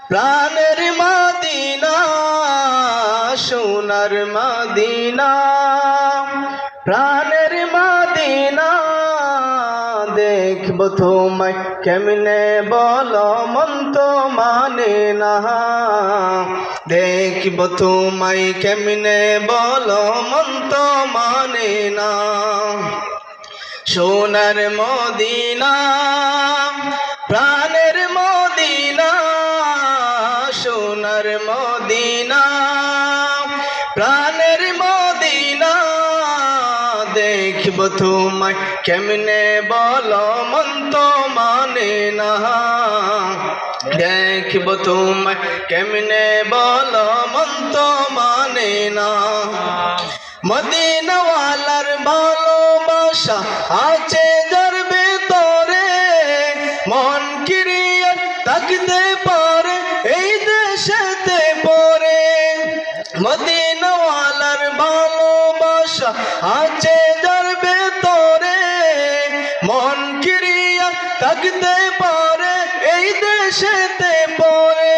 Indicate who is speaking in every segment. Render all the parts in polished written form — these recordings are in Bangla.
Speaker 1: প্রাণের মদিনা সোনার মদিনা প্রাণের মদিনা দেখব তোমায় কেমনে বলো মন তো মানে না দেখব তোমায় কেমনে বলো মন তো মানে না সোনার মদিনা প্রাণের মদিনা সোনার মদিনা প্রাণের মদিনা দেখব তোমায় কেমনে বলো মন তো মানে না দেখব তোমায় কেমনে বলো মন তো মানে না মদিনাওয়ালার ভালোবাসা আছে যার ভিতরে মন কিরিয়া থাকতে পারে এই দেশেতে পরে মদিনাওয়ালার ভালোবাসা আছে যার ভিতরে মন কিরিয়া থাকতে পারে এই দেশেতে পরে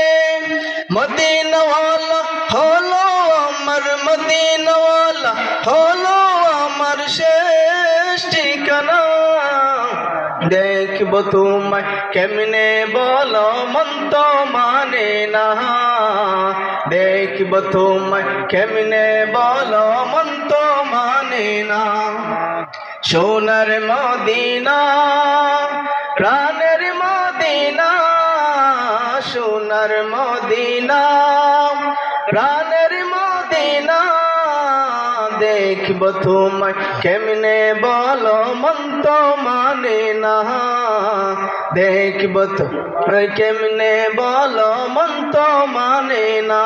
Speaker 1: মদিনাওয়ালা হলো আমার মদিনাওয়ালা হলো আমার শেষ ঠিকানা দেখব তোমায় কেমনে বলো মন তো মানে না দেখব তোমায় কেমনে বলো মন তো মানে না সোনার মদিনা প্রাণের মদিনা সোনার মদিনা প্রাণের মদিনা দেখব তোমায় কেমনে বলো মন তো মানে না দেখব তোমায় কেমনে বলো মন তো মানে না